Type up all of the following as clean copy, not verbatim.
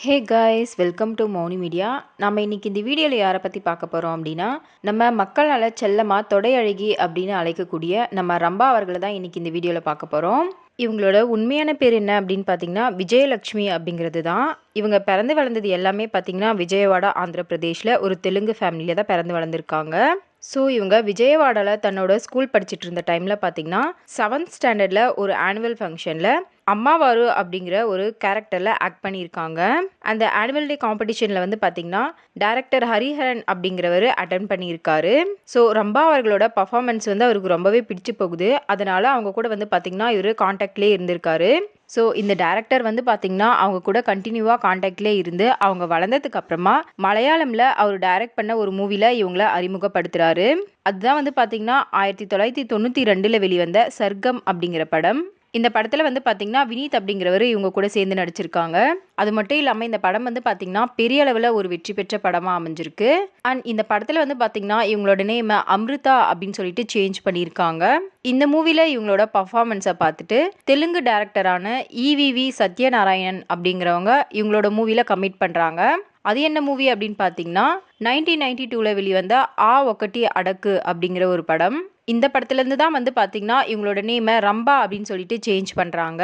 Hey guys, welcome to Mouni media. நம்ம இன்னைக்கு இந்த வீடியோவில் யாரை பற்றி பார்க்க போகிறோம் அப்படின்னா, நம்ம மக்களால் செல்லமாக தொடை அழகி அப்படின்னு அழைக்கக்கூடிய நம்ம ரம்பா அவர்களை தான் இன்னைக்கு இந்த வீடியோவில் பார்க்க போகிறோம். இவங்களோட உண்மையான பேர் என்ன அப்படின்னு பார்த்தீங்கன்னா விஜயலட்சுமி அப்படிங்கிறது தான். இவங்க பிறந்து வளர்ந்தது எல்லாமே பார்த்தீங்கன்னா விஜயவாடா, ஆந்திர பிரதேஷில் ஒரு தெலுங்கு ஃபேமிலியில் தான் பிறந்து வளர்ந்துருக்காங்க. ஸோ இவங்க விஜயவாடாவில் தன்னோட ஸ்கூல் படிச்சுட்டு இருந்த டைமில் பார்த்தீங்கன்னா 7th ஸ்டாண்டர்டில் ஒரு ஆனுவல் ஃபங்க்ஷனில் அம்மாவாரு அப்படிங்கிற ஒரு கேரக்டரில் ஆக்ட் பண்ணியிருக்காங்க. அந்த ஆனுவல் டே காம்படிஷனில் வந்து பார்த்திங்கன்னா டைரக்டர் ஹரிஹரன் அப்படிங்கிறவர் அட்டன் பண்ணியிருக்காரு. ஸோ ரம்பா அவர்களோட பர்ஃபார்மன்ஸ் வந்து அவருக்கு ரொம்பவே பிடிச்சி போகுது. அதனால் அவங்க கூட வந்து பார்த்திங்கன்னா இவர் காண்டாக்ட்லேயே இருந்திருக்காரு. ஸோ இந்த டேரக்டர் வந்து பார்த்திங்கன்னா அவங்க கூட கண்டினியூவாக காண்டாக்ட்லேயே இருந்து அவங்க வளர்ந்ததுக்கு அப்புறமா மலையாளமில் அவர் டைரக்ட் பண்ண ஒரு மூவியில் இவங்கள அறிமுகப்படுத்துகிறாரு. அதுதான் வந்து பார்த்திங்கன்னா 1992 வெளிவந்த சர்க்கம் அப்படிங்கிற படம். இந்த படத்தில் வந்து பார்த்திங்கன்னா வினீத் அப்படிங்கிறவர் இவங்க கூட சேர்ந்து நடிச்சிருக்காங்க. அது மட்டும் இல்லாமல் இந்த படம் வந்து பார்த்திங்கன்னா பெரிய அளவில் ஒரு வெற்றி பெற்ற படமாக அமைஞ்சிருக்கு. அண்ட் இந்த படத்தில் வந்து பார்த்திங்கன்னா இவங்களோட நேமை அம்ருதா அப்படின்னு சொல்லிட்டு சேஞ்ச் பண்ணியிருக்காங்க. இந்த மூவியில் இவங்களோட பர்ஃபார்மன்ஸை பார்த்துட்டு தெலுங்கு டேரக்டரான EVV சத்யநாராயணன் அப்படிங்கிறவங்க இவங்களோட மூவியில் கமிட் பண்ணுறாங்க. அது என்ன மூவி அப்படின்னு பார்த்தீங்கன்னா 1992 வெளிவந்த ஒக்கட்டி அடக்கு அப்படிங்கிற ஒரு படம். இந்த படத்துலேருந்து தான் வந்து பார்த்திங்கன்னா இவங்களோட நேமை ரம்பா அப்படின்னு சொல்லிட்டு சேஞ்ச் பண்ணுறாங்க.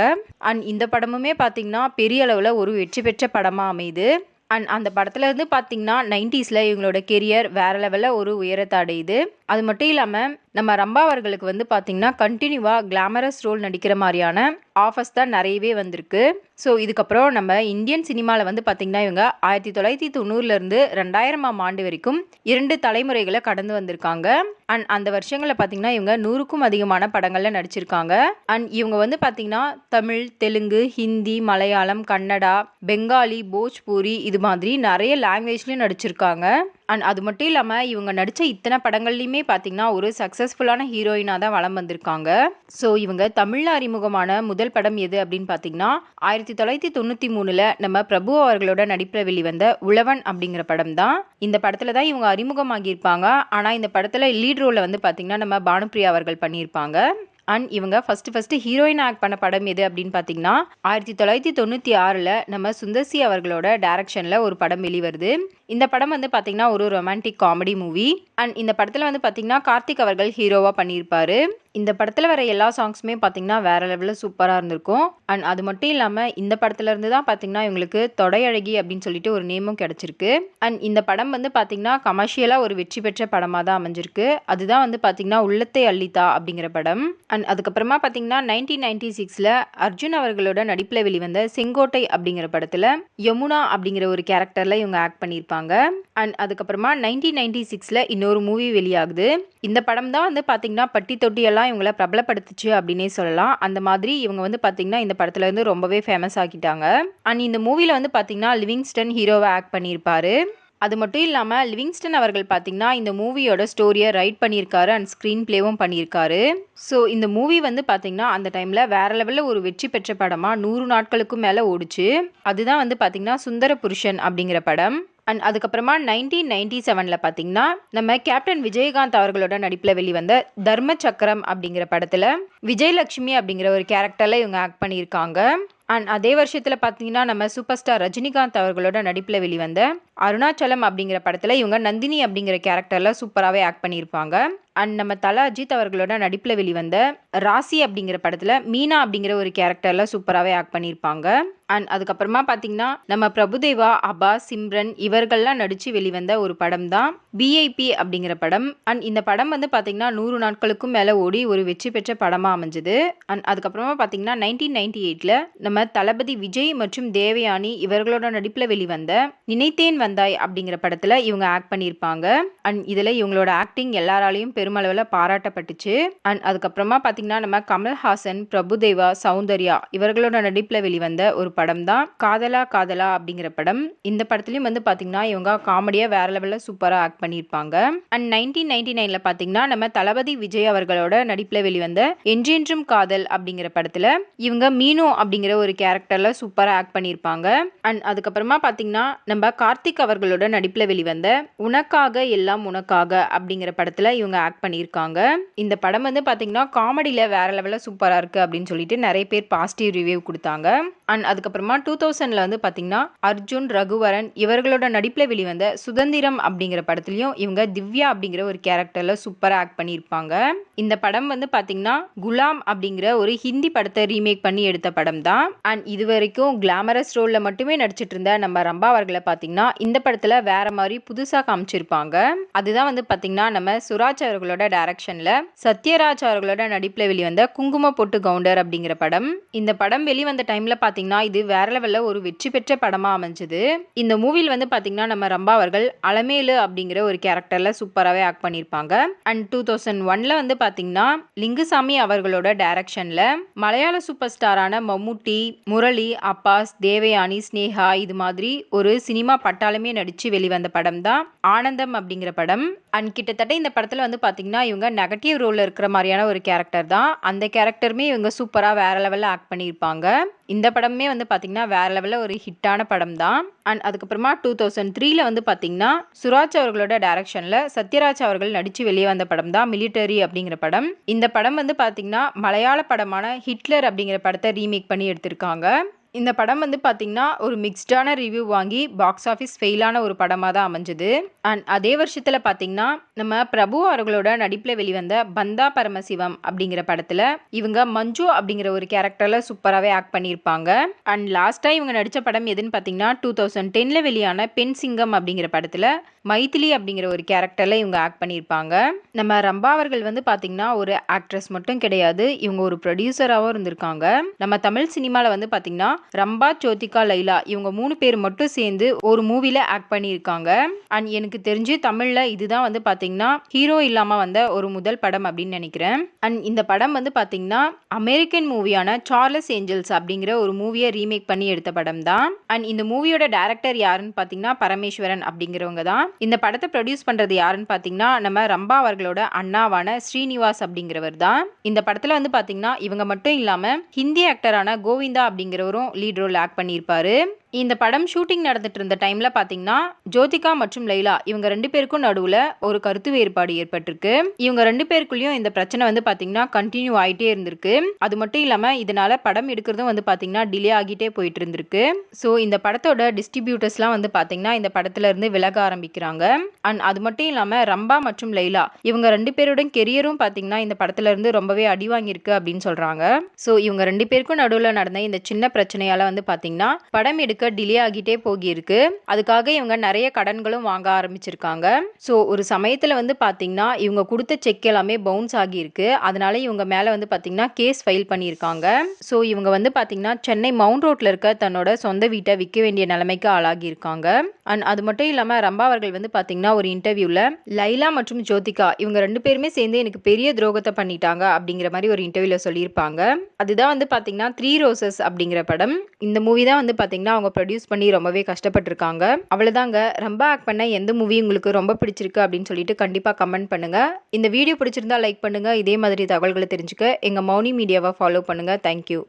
அண்ட் இந்த படமுமே பார்த்திங்கன்னா பெரிய அளவில் ஒரு வெற்றி பெற்ற படமாக அமையுது. அண்ட் அந்த படத்துலேருந்து பார்த்திங்கன்னா 90s இவங்களோட கெரியர் வேறு லெவலில் ஒரு உயரத்தை அடையுது. அது மட்டும் இல்லாமல் நம்ம ரம்பா அவர்களுக்கு வந்து பார்த்திங்கன்னா கண்டினியூவாக கிளாமரஸ் ரோல் நடிக்கிற மாதிரியான ஆஃபர்ஸ் தான் நிறையவே வந்திருக்கு. ஸோ இதுக்கப்புறம் நம்ம இந்தியன் சினிமாவில் வந்து பார்த்திங்கன்னா இவங்க 1990 2000 ஆண்டு வரைக்கும் 2 தலைமுறைகளை கடந்து வந்திருக்காங்க. அண்ட் அந்த வருஷங்களில் பார்த்திங்கன்னா இவங்க 100க்கும் அதிகமான படங்களில் நடிச்சிருக்காங்க. அண்ட் இவங்க வந்து பார்த்திங்கன்னா தமிழ், தெலுங்கு, ஹிந்தி, மலையாளம், கன்னடா, பெங்காலி, போஜ்பூரி இது மாதிரி நிறைய லாங்குவேஜ்லேயும் நடிச்சிருக்காங்க. அண்ட் அது மட்டும் இல்லாமல் இவங்க நடித்த இத்தனை படங்கள்லையுமே பார்த்திங்கன்னா ஒரு சக்ஸஸ்ஃபுல்லான ஹீரோயினாக தான் வலம் வந்திருக்காங்க. ஸோ இவங்க தமிழில் அறிமுகமான முதல் படம் எது அப்படின்னு பார்த்தீங்கன்னா 1993 நம்ம பிரபு அவர்களோட நடிப்பில் வெளிவந்த உழவன் அப்படிங்கிற படம் தான். இந்த படத்தில் தான் இவங்க அறிமுகமாகியிருப்பாங்க. ஆனால் இந்த படத்தில் லீட் ரோலில் வந்து பார்த்திங்கன்னா நம்ம பானுப்பிரியா அவர்கள் பண்ணியிருப்பாங்க. அண்ட் இவங்க ஃபஸ்ட்டு ஹீரோயின் ஆக்ட் பண்ண படம் எது அப்படின்னு பார்த்தீங்கன்னா 1996 நம்ம சுந்தர்சி அவர்களோட டைரக்ஷனில் ஒரு படம் வெளிவருது. இந்த படம் வந்து பார்த்திங்கன்னா ஒரு ரொமான்டிக் காமெடி மூவி. அண்ட் இந்த படத்தில் வந்து பார்த்திங்கன்னா கார்த்திக் அவர்கள் ஹீரோவாக பண்ணியிருப்பாரு. இந்த படத்தில் வர எல்லா சாங்ஸுமே பார்த்திங்கன்னா வேறு லெவலில் சூப்பராக இருந்திருக்கும். அண்ட் அது மட்டும் இல்லாமல் இந்த படத்துலேருந்து தான் பார்த்திங்கன்னா இவங்களுக்கு தொடை அழகி அப்படின்னு சொல்லிட்டு ஒரு நேமும் கிடச்சிருக்கு. அண்ட் இந்த படம் வந்து பார்த்திங்கன்னா கமர்ஷியலாக ஒரு வெற்றி பெற்ற படமாக தான் அமைஞ்சிருக்கு. அதுதான் வந்து பார்த்திங்கன்னா உள்ளத்தை அள்ளித்தா அப்படிங்கிற படம். அண்ட் அதுக்கப்புறமா பார்த்திங்கன்னா 1996 அர்ஜுன் அவர்களோட நடிப்பில் வெளிவந்த செங்கோட்டை அப்படிங்கிற படத்தில் யமுனா அப்படிங்கிற ஒரு கேரக்டரில் இவங்க ஆக்ட் பண்ணியிருப்பாங்க. அண்ட் அதுக்கப்புறமா 1996 இன்னொரு மூவி வெளியாகுது. இந்த படம் தான் வந்து பார்த்திங்கன்னா பட்டி தொட்டியெல்லாம் இவங்களை பிரபலப்படுத்துச்சு அப்படின்னே சொல்லலாம். அந்த மாதிரி இவங்க வந்து பார்த்திங்கன்னா இந்த படத்துல இருந்து ரொம்பவே ஃபேமஸ் ஆக்கிட்டாங்க. அண்ட் இந்த மூவியில் வந்து பார்த்திங்கன்னா லிவிங்ஸ்டன் ஹீரோவை ஆக்ட் பண்ணியிருப்பாரு. அது மட்டும் இல்லாமல் லிவிங்ஸ்டன் அவர்கள் பார்த்திங்கன்னா இந்த மூவியோட ஸ்டோரியை ரைட் பண்ணியிருக்காரு அண்ட் ஸ்க்ரீன் பிளேவும் பண்ணியிருக்காரு. ஸோ இந்த மூவி வந்து பார்த்திங்கன்னா அந்த டைமில் வேறு லெவலில் ஒரு வெற்றி பெற்ற படமாக 100 நாட்களுக்கும் மேலே ஓடிச்சு. அதுதான் வந்து பார்த்திங்கன்னா சுந்தர புருஷன் அப்படிங்கிற படம். அண்ட் அதுக்கப்புறமா 1997 பார்த்திங்கன்னா நம்ம கேப்டன் விஜயகாந்த் அவர்களோட நடிப்பில் வெளிவந்த தர்ம சக்கரம் அப்படிங்கிற படத்தில் விஜயலட்சுமி அப்படிங்கிற ஒரு கேரக்டரில் இவங்க ஆக்ட் பண்ணியிருக்காங்க. அண்ட் அதே வருஷத்தில் பார்த்தீங்கன்னா நம்ம சூப்பர் ஸ்டார் ரஜினிகாந்த் அவர்களோட நடிப்பில் வெளிவந்த அருணாச்சலம் அப்படிங்கிற படத்தில் இவங்க நந்தினி அப்படிங்கிற கேரக்டரில் சூப்பராகவே ஆக்ட் பண்ணியிருப்பாங்க. அண்ட் நம்ம தல அஜித் அவர்களோட நடிப்பில் வெளிவந்த ராசி அப்படிங்கிற படத்தில் மீனா அப்படிங்கிற ஒரு கேரக்டரில் சூப்பராகவே ஆக்ட் பண்ணியிருப்பாங்க. அண்ட் அதுக்கப்புறமா பார்த்தீங்கன்னா நம்ம பிரபுதேவா, அபா, சிம்ரன் இவர்கள்லாம் நடித்து வெளிவந்த ஒரு படம் தான் BIP அப்படிங்கிற படம். அண்ட் இந்த படம் வந்து பார்த்திங்கன்னா 100 நாட்களுக்கும் மேலே ஓடி ஒரு வெற்றி பெற்ற படமாக அமைஞ்சது. அண்ட் அதுக்கப்புறமா பார்த்திங்கன்னா 1998 நம்ம தளபதி விஜய் மற்றும் தேவயானி இவர்களோட நடிப்பில் வெளிவந்த நினைத்தேன் வந்தாய் அப்படிங்கிற படத்தில் இவங்க ஆக்ட் பண்ணியிருப்பாங்க. அண்ட் இதில் இவங்களோட ஆக்டிங் எல்லாராலையும் பெருமளவில் பாராட்டப்பட்டுச்சு. அண்ட் அதுக்கப்புறமா பார்த்திங்கன்னா நம்ம கமல்ஹாசன், பிரபுதேவா, சௌந்தர்யா இவர்களோட நடிப்பில் வெளிவந்த ஒரு படம் தான் காதலா காதலா அப்படிங்கிற படம். இந்த படத்துலையும் வந்து பார்த்திங்கன்னா இவங்க காமெடியாக வேற லெவலில் சூப்பராக ஆக்ட் பண்ணியிருப்பாங்க. அண்ட் 1999 பார்த்திங்கன்னா நம்ம தளபதி விஜய் அவர்களோட நடிப்பில் வெளிவந்த என்றென்றும் காதல் அப்படிங்கிற படத்தில் இவங்க மீனு அப்படிங்கிற ஒரு கேரக்டரில் சூப்பராக ஆக்ட் பண்ணியிருப்பாங்க. அண்ட் அதுக்கப்புறமா பார்த்திங்கன்னா நம்ம கார்த்திக் அவர்களோட நடிப்பில் வெளிவந்த உனக்காக எல்லாம் உனக்காக அப்படிங்கிற படத்தில் இவங்க ஆக்ட் பண்ணியிருக்காங்க. இந்த படம் வந்து பார்த்திங்கன்னா காமெடியில் வேற லெவலில் சூப்பராக இருக்குது அப்படின்னு சொல்லிட்டு நிறைய பேர் பாசிட்டிவ் ரிவ்யூ கொடுத்தாங்க. அண்ட் அதுக்கப்புறமா 2000ல வந்து பார்த்தீங்கன்னா அர்ஜுன், ரகுவரன் இவர்களோட நடிப்பில் வெளிவந்த சுதந்திரம் அப்படிங்கிற படத்துலையும் இவங்க திவ்யா அப்படிங்கிற ஒரு கேரக்டர்ல சூப்பராக ஆக்ட் பண்ணியிருப்பாங்க. இந்த படம் வந்து பார்த்தீங்கன்னா குலாம் அப்படிங்கிற ஒரு ஹிந்தி படத்தை ரீமேக் பண்ணி எடுத்த படம் தான். அண்ட் இது வரைக்கும் கிளாமரஸ் ரோலில் மட்டுமே நடிச்சிட்டு இருந்த நம்ம ரம்பா அவர்களை பார்த்தீங்கன்னா இந்த படத்தில் வேற மாதிரி புதுசாக காமிச்சிருப்பாங்க. அதுதான் வந்து பார்த்தீங்கன்னா நம்ம சுராஜ் அவர்களோட டைரக்ஷனில் சத்யராஜ் அவர்களோட நடிப்பில் வெளிவந்த குங்கும பொட்டு கவுண்டர் அப்படிங்கிற படம். இந்த படம் வெளிவந்த டைம்ல பார்த்தீங்கன்னா இது வேற லெவலில் ஒரு வெற்றி பெற்ற படமாக அமைஞ்சது. இந்த மூவியில் வந்து பார்த்தீங்கன்னா நம்ம ரம்பா அவர்கள் அலமேலு அப்படிங்கிற ஒரு கேரக்டரில் சூப்பராகவே ஆக்ட் பண்ணியிருப்பாங்க. அண்ட் 2001ல வந்து பார்த்தீங்கன்னா லிங்குசாமி அவர்களோட டைரக்ஷனில் மலையாள சூப்பர் ஸ்டாரான மம்முட்டி, முரளி, அப்பாஸ், தேவயானி, ஸ்னேகா இது மாதிரி ஒரு சினிமா பட்டாளமே நடித்து வெளிவந்த படம் தான் ஆனந்தம் அப்படிங்கிற படம். அண்ட் கிட்டத்தட்ட இந்த படத்தில் வந்து பார்த்தீங்கன்னா இவங்க நெகட்டிவ் ரோலில் இருக்கிற மாதிரியான ஒரு கேரக்டர் தான். அந்த கேரக்டருமே இவங்க சூப்பராக வேற லெவலில் ஆக்ட் பண்ணியிருப்பாங்க. இந்த படமே வந்து பார்த்தீங்கன்னா வேற லெவலில் ஒரு ஹிட்டான படம் தான். அண்ட் அதுக்கப்புறமா 2003ல வந்து பார்த்தீங்கன்னா சுராஜ் அவர்களோட டைரக்ஷனில் சத்யராஜ் அவர்கள் நடித்து வெளியே வந்த படம் தான் மிலிட்டரி அப்படிங்கிற படம். இந்த படம் வந்து பார்த்தீங்கன்னா மலையாள படமான ஹிட்லர் அப்படிங்கிற படத்தை ரீமேக் பண்ணி எடுத்திருக்காங்க. இந்த படம் வந்து பார்த்தீங்கன்னா ஒரு மிக்ஸ்டான ரிவ்யூ வாங்கி பாக்ஸ் ஆஃபீஸ் ஃபெயிலான ஒரு படமாக தான் அமைஞ்சது. அண்ட் அதே வருஷத்தில் பார்த்தீங்கன்னா நம்ம பிரபு அவர்களோட நடிப்பில் வெளிவந்த பந்தா பரமசிவம் அப்படிங்கிற படத்தில் இவங்க மஞ்சு அப்படிங்கிற ஒரு கேரக்டரில் சூப்பராகவே ஆக்ட் பண்ணியிருப்பாங்க. அண்ட் லாஸ்ட்டாக இவங்க நடித்த படம் எதுன்னு பார்த்தீங்கன்னா 2010ல வெளியான பெண் சிங்கம் அப்படிங்கிற படத்தில் மைதிலி அப்படிங்கிற ஒரு கேரக்டரில் இவங்க ஆக்ட் பண்ணியிருப்பாங்க. நம்ம ரம்பா அவர்கள் வந்து பார்த்தீங்கன்னா ஒரு ஆக்ட்ரஸ் மட்டும் கிடையாது, இவங்க ஒரு ப்ரொடியூசராகவும் இருந்திருக்காங்க. நம்ம தமிழ் சினிமாவில் வந்து பார்த்தீங்கன்னா ரம்பா, ஜோதிகா, லைலா இவங்க 3 பேர் மட்டும் சேர்ந்து ஒரு மூவில ஆக்ட் பண்ணியிருக்காங்க. அண்ட் எனக்கு தெரிஞ்சு தமிழ்ல இதுதான் வந்து பாத்தீங்கன்னா ஹீரோ இல்லாம வந்த ஒரு முதல் படம் அப்படின்னு நினைக்கிறேன். அண்ட் இந்த படம் வந்து பாத்தீங்கன்னா அமெரிக்கன் மூவியான சார்லஸ் ஏஞ்சல்ஸ் அப்படிங்கிற ஒரு மூவியை ரீமேக் பண்ணி எடுத்த படம் தான். அண்ட் இந்த மூவியோட டைரக்டர் யாருன்னு பாத்தீங்கன்னா பரமேஸ்வரன் அப்படிங்கிறவங்க தான். இந்த படத்தை ப்ரொடியூஸ் பண்றது யாருன்னு பாத்தீங்கன்னா நம்ம ரம்பா அவர்களோட அண்ணாவான ஸ்ரீனிவாஸ் அப்படிங்கிறவர் தான். இந்த படத்துல வந்து பாத்தீங்கன்னா இவங்க மட்டும் இல்லாம ஹிந்தி ஆக்டரான கோவிந்தா அப்படிங்கிறவரும் லீட் ரோல் ஆக்ட் பண்ணியிருப்பாரு. இந்த படம் ஷூட்டிங் நடந்துட்டு இருந்த டைம்ல பாத்தீங்கன்னா ஜோதிகா மற்றும் லைலா இவங்க 2 பேருக்கும் நடுவுல ஒரு கருத்து வேறுபாடு ஏற்பட்டிருக்கு. இவங்க 2 பேருக்குள்ளயும் இந்த பிரச்சனை வந்து பாத்தீங்கன்னா கண்டினியூ ஆயிட்டே இருந்திருக்கு. அது மட்டும் இல்லாம இதனால படம் எடுக்கிறதும் வந்து பாத்தீங்கன்னா டிலே ஆகிட்டே போயிட்டு இருந்திருக்கு. ஸோ இந்த படத்தோட டிஸ்ட்ரிபியூட்டர்ஸ்லாம் வந்து பாத்தீங்கன்னா இந்த படத்துல இருந்து விலக ஆரம்பிக்கிறாங்க. அண்ட் அது மட்டும் இல்லாம ரம்பா மற்றும் லைலா இவங்க 2 பேரோட கெரியரும் பாத்தீங்கன்னா இந்த படத்துல இருந்து ரொம்பவே அடி வாங்கியிருக்கு அப்படின்னு சொல்றாங்க. ஸோ இவங்க 2 பேருக்கும் நடுவுல நடந்த இந்த சின்ன பிரச்சனையால வந்து பாத்தீங்கன்னா படம் எடுக்க டிலே ஆகிட்டே போகிருக்கு. அதுக்காக இவங்க நிறைய கடன்களும் வாங்க ஆரம்பிச்சிருக்காங்க. ஸோ ஒரு சமயத்துல வந்து பாத்தீங்கன்னா இவங்க கொடுத்த செக் எல்லாமே பவுன்ஸ் ஆகியிருக்கு. அதனால இவங்க மேல வந்து பாத்தீங்கன்னா கேஸ் ஃபைல் பண்ணியிருக்காங்க. ஸோ இவங்க வந்து பாத்தீங்கன்னா சென்னை மவுண்ட் ரோட்ல இருக்க தன்னோட சொந்த வீட்டை விற்க வேண்டிய நிலைமைக்கு ஆளாகி இருக்காங்க. அண்ட் அது மட்டும் இல்லாம ரம்பா அவர்கள் வந்து பாத்தீங்கன்னா ஒரு இன்டர்வியூல லைலா மற்றும் ஜோதிகா இவங்க 2 பேருமே சேர்ந்து எனக்கு பெரிய துரோகத்தை பண்ணிட்டாங்க அப்படிங்கிற மாதிரி ஒரு இன்டர்வியூல சொல்லியிருப்பாங்க. அதுதான் வந்து பாத்தீங்கன்னா 3 ரோசஸ் அப்படிங்கிற படம். இந்த மூவி தான் வந்து பாத்தீங்கன்னா அவங்க ப்ரொடியூஸ் பண்ணி ரொம்பவே கஷ்டப்பட்டிருக்காங்க. அவ்வளவுதாங்க. ரம்பா ஆக்ட் பண்ண எந்த மூவி உங்களுக்கு ரொம்ப பிடிச்சிருக்கு அப்படின்னு சொல்லிட்டு கண்டிப்பா கமெண்ட் பண்ணுங்க. இந்த வீடியோ பிடிச்சிருந்தா லைக் பண்ணுங்க. இதே மாதிரி தகவல்களை தெரிஞ்சுக்க எங்க மௌனி மீடியாவை ஃபாலோ பண்ணுங்க. தேங்க்யூ.